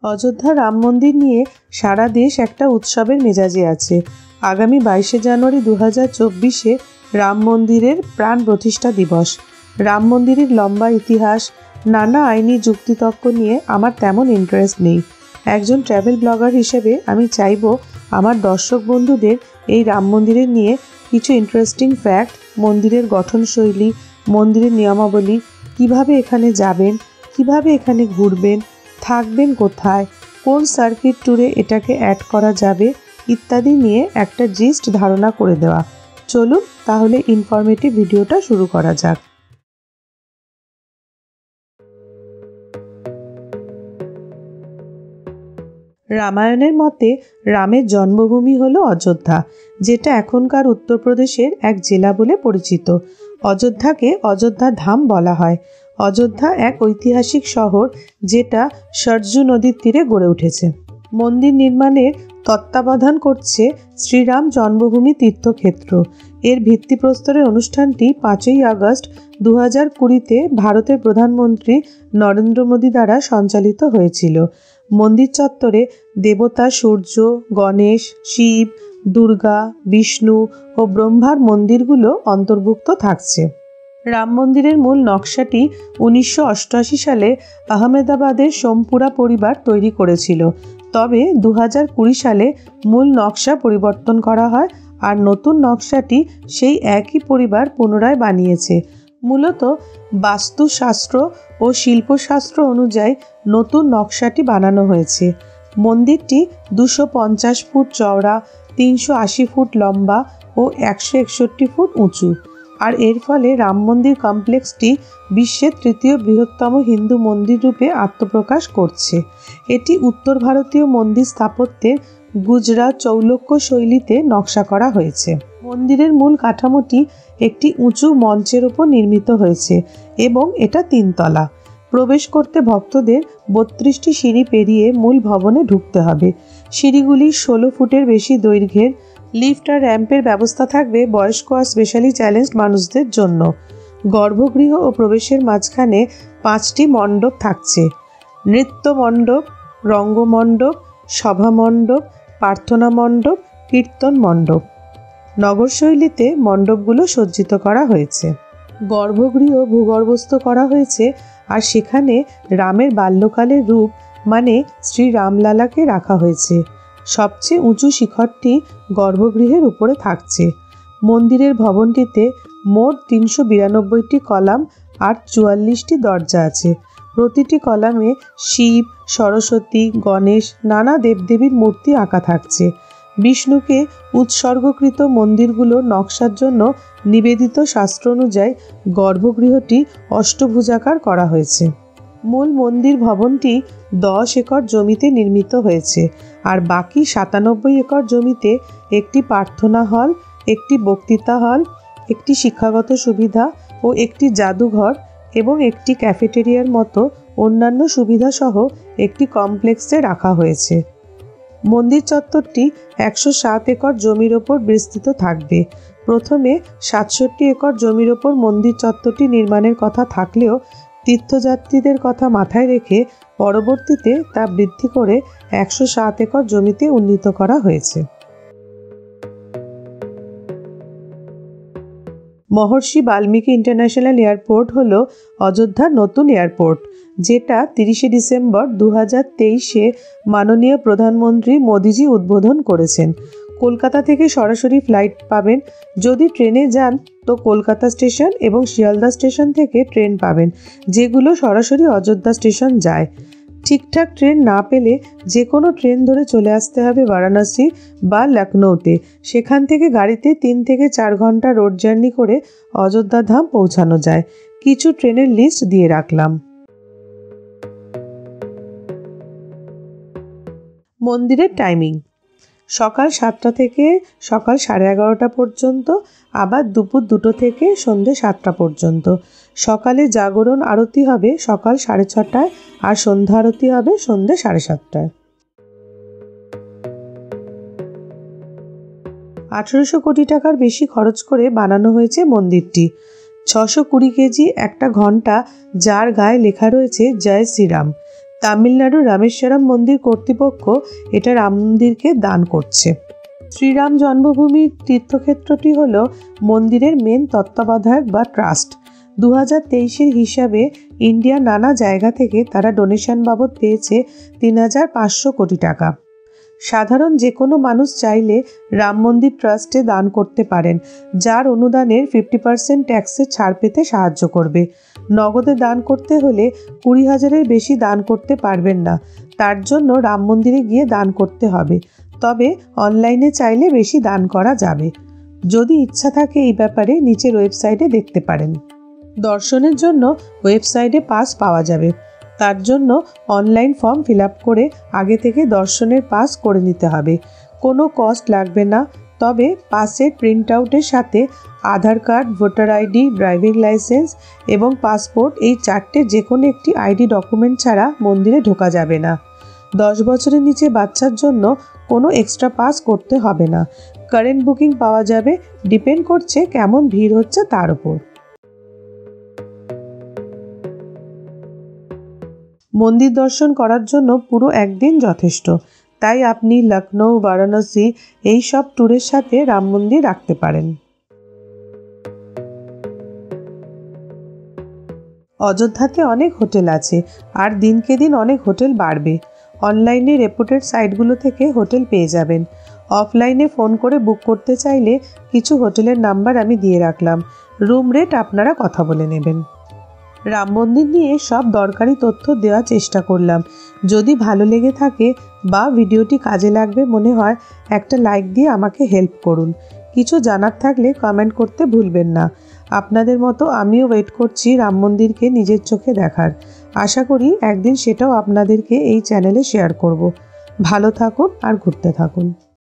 অযোধ্যা রাম মন্দির নিয়ে সারা দেশ একটা উৎসবের মেজাজে আছে। আগামী 22শে জানুয়ারি 2024-এ রাম মন্দিরের প্রাণ প্রতিষ্ঠা দিবস। রাম মন্দিরের লম্বা ইতিহাস, নানা আইনি যুক্তিতর্ক নিয়ে আমার তেমন ইন্টারেস্ট নেই। একজন ট্র্যাভেল ব্লগার হিসেবে আমি চাইব আমার দর্শক বন্ধুদের এই রাম মন্দিরের নিয়ে কিছু ইন্টারেস্টিং ফ্যাক্ট, মন্দিরের গঠনশৈলী, মন্দিরের নিয়মাবলী, কিভাবে এখানে যাবেন, কিভাবে এখানে ঘুরবেন, থাকবেন কোথায়, কোন সার্কিট ট্যুরে এটাকে অ্যাড করা যাবে ইত্যাদি নিয়ে একটা জিস্ট ধারণা করে দেওয়া। চলুন তাহলে ইনফরমেটিভ ভিডিওটা শুরু করা যাক। রামায়ণের মতে রামের জন্মভূমি হলো অযোধ্যা, যেটা এখনকার উত্তরপ্রদেশের এক জেলা বলে পরিচিত। অযোধ্যাকে অযোধ্যা ধাম বলা হয়। অযোধ্যা এক ঐতিহাসিক শহর, যেটা সরজু নদীর তীরে গড়ে উঠেছে। মন্দির নির্মাণের তত্ত্বাবধান করছে শ্রীরাম জন্মভূমি তীর্থক্ষেত্র। এর ভিত্তিপ্রস্তরের অনুষ্ঠানটি 5ই আগস্ট 2020-তে ভারতের প্রধানমন্ত্রী নরেন্দ্র মোদী দ্বারা সঞ্চালিত হয়েছিল। মন্দির চত্বরে দেবতা সূর্য, গণেশ, শিব, দুর্গা, বিষ্ণু ও ব্রহ্মার মন্দিরগুলো অন্তর্ভুক্ত থাকছে। রাম মন্দিরের মূল নকশাটি 1988 সালে আহমেদাবাদের সোমপুরা পরিবার তৈরি করেছিল। তবে 2020 সালে মূল নকশা পরিবর্তন করা হয়, আর নতুন নকশাটি সেই একই পরিবার পুনরায় বানিয়েছে। মূলত বাস্তুশাস্ত্র ও শিল্পশাস্ত্র অনুযায়ী নতুন নকশাটি বানানো হয়েছে। মন্দিরটি 250 ফুট চওড়া, 380 ফুট লম্বা ও 161 ফুট উঁচু। আর এর ফলে রাম মন্দির কমপ্লেক্সটি বিশ্বের তৃতীয় বৃহত্তম হিন্দু মন্দির রূপে আত্মপ্রকাশ করছে। এটি উত্তর ভারতীয় মন্দির স্থাপত্যের গুজরাট চৌলক্য শৈলীতে নকশা করা হয়েছে। মন্দিরের মূল কাঠামোটি একটি উঁচু মঞ্চের ওপর নির্মিত হয়েছে এবং এটা 3 তলা। প্রবেশ করতে ভক্তদের 32টি সিঁড়ি পেরিয়ে মূল ভবনে ঢুকতে হবে। সিঁড়িগুলি 16 ফুটের বেশি দৈর্ঘ্যের। লিফট আর র্যাম্পের ব্যবস্থা থাকবে বয়স্ক আর স্পেশালি চ্যালেঞ্জড মানুষদের জন্য। গর্ভগৃহ ও প্রবেশের মাঝখানে 5টি মণ্ডপ থাকছে: নৃত্য মণ্ডপ, রঙ্গমণ্ডপ, সভা মণ্ডপ, প্রার্থনা মণ্ডপ, কীর্তন মণ্ডপ। নগরশৈলীতে মণ্ডপগুলো সজ্জিত করা হয়েছে। গর্ভগৃহ ভূগর্ভস্থ করা হয়েছে, আর সেখানে রামের বাল্যকালের রূপ মানে শ্রী রামলালাকে রাখা হয়েছে। সবচেয়ে উঁচু শিখরটি গর্ভগৃহের উপরে থাকছে। মন্দিরের ভবনটিতে মোট 392টি কলাম আর 44টি দরজা আছে। প্রতিটি কলামে শিব, সরস্বতী, গণেশ, নানা দেবদেবীর মূর্তি আঁকা থাকছে। বিষ্ণুকে উৎসর্গকৃত মন্দিরগুলোর নকশার জন্য নিবেদিত শাস্ত্র অনুযায়ী গর্ভগৃহটি অষ্টভুজাকার করা হয়েছে। মূল মন্দির ভবনটি 10 একর জমিতে নির্মিত হয়েছে, আর বাকি 97 একর জমিতে একটি প্রার্থনা হল, একটি বক্তৃতা হল, একটি শিক্ষাগত সুবিধা ও একটি জাদুঘর এবং একটি ক্যাফেটেরিয়ার মতো অন্যান্য সুবিধাসহ একটি কমপ্লেক্সে রাখা হয়েছে। মন্দির চত্বরটি 107 একর জমির ওপর বিস্তৃত থাকবে। প্রথমে 67 একর জমির ওপর মন্দির চত্বরটি নির্মাণের কথা থাকলেও তীর্থযাত্রীদের কথা মাথায় রেখে পরবর্তীতে তা বৃদ্ধি করে 107 একর জমিতে উন্নীত করা হয়েছে। মহর্ষি বাল্মীকি ইন্টারন্যাশনাল এয়ারপোর্ট হলো অযোধ্যার নতুন এয়ারপোর্ট, যেটা 30শে ডিসেম্বর 2023-এ মাননীয় প্রধানমন্ত্রী মোদিজি উদ্বোধন করেছেন। কলকাতা থেকে সরাসরি ফ্লাইট পাবেন। যদি ট্রেনে যান তো কলকাতা স্টেশন এবং শিয়ালদা স্টেশন থেকে ট্রেন পাবেন, যেগুলো সরাসরি অযোধ্যা স্টেশন যায়। ঠিকঠাক ট্রেন না পেলে যে কোনো ট্রেন ধরে চলে আসতে হবে বারাণসী বা লখনৌতে। সেখান থেকে গাড়িতে 3 থেকে 4 ঘন্টা রোড জার্নি করে অযোধ্যা ধাম পৌঁছানো যায়। কিছু ট্রেনের লিস্ট দিয়ে রাখলাম। মন্দিরের টাইমিং: সকাল 7টা থেকে সকাল 11:30 পর্যন্ত, আবার দুপুর 2টো থেকে সন্ধ্যে 7টা পর্যন্ত। সকালে জাগরণ আরতি হবে সকাল 6:30টায়, আর সন্ধ্যা আরতি হবে সন্ধ্যে 7:30টায়। 1800 কোটি টাকার বেশি খরচ করে বানানো হয়েছে মন্দিরটি। 620 কেজি একটা ঘণ্টা, যার গায়ে লেখা রয়েছে জয় শ্রীরাম। তামিলনাড়ুর রামেশ্বরম মন্দির কর্তৃপক্ষ এটা রাম মন্দিরকে দান করছে। শ্রীরাম জন্মভূমির তীর্থক্ষেত্রটি হল মন্দিরের মেন তত্ত্বাবধায়ক বা ট্রাস্ট। 2023-এর হিসাবে ইন্ডিয়ার নানা জায়গা থেকে তারা ডোনেশন বাবদ পেয়েছে 3,500 কোটি টাকা। সাধারণ যে কোনো মানুষ চাইলে রাম মন্দির ট্রাস্টে দান করতে পারেন, যার অনুদানের 50% ট্যাক্সের ছাড় পেতে সাহায্য করবে। নগদে দান করতে হলে 20,000-এর বেশি দান করতে পারবেন না, তার জন্য রাম মন্দিরে গিয়ে দান করতে হবে। তবে অনলাইনে চাইলে বেশি দান করা যাবে। যদি ইচ্ছা থাকে এই ব্যাপারে নিচের ওয়েবসাইটে দেখতে পারেন। দর্শনের জন্য ওয়েবসাইটে পাস পাওয়া যাবে, তার জন্য অনলাইন ফর্ম ফিল আপ করে আগে থেকে দর্শনের পাস করে নিতে হবে। কোনো কস্ট লাগবে না, তবে পাসের প্রিন্ট আউটের সাথে Aadhaar card, voter ID, driving licence এবং পাসপোর্ট, এই 4টে যে কোনো একটি আইডি ডকুমেন্ট ছাড়া মন্দিরে ঢোকা যাবে না। 10 বছরের নিচে বাচ্চার জন্য কোনো এক্সট্রা পাস করতে হবে না। কারেন্ট বুকিং পাওয়া যাবে, ডিপেন্ড করছে কেমন ভিড় হচ্ছে তার উপর। মন্দির দর্শন করার জন্য পুরো একদিন যথেষ্ট, তাই আপনি লখনৌ, বারাণসী এই সব ট্যুরের সাথে রাম মন্দির রাখতে পারেন। অযোধ্যাতে অনেক হোটেল আছে, আর দিনকে দিন অনেক হোটেল বাড়বে। অনলাইনে রেপুটেড সাইটগুলো থেকে হোটেল পেয়ে যাবেন। অফলাইনে ফোন করে বুক করতে চাইলে কিছু হোটেলের নাম্বার আমি দিয়ে রাখলাম, রুম রেট আপনারা কথা বলে নেবেন। রাম মন্দির নিয়ে সব দরকারি তথ্য দেওয়ার চেষ্টা করলাম। যদি ভালো লেগে থাকে বা ভিডিওটি কাজে লাগবে মনে হয়, একটা লাইক দিয়ে আমাকে হেল্প করুন। কিছু জানার থাকলে কমেন্ট করতে ভুলবেন না। আপনাদের মতো আমিও ওয়েট করছি রাম মন্দিরকে নিজের চোখে দেখার। আশা করি একদিন সেটাও আপনাদেরকে এই চ্যানেলে শেয়ার করব। ভালো থাকুন আর ঘুরতে থাকুন।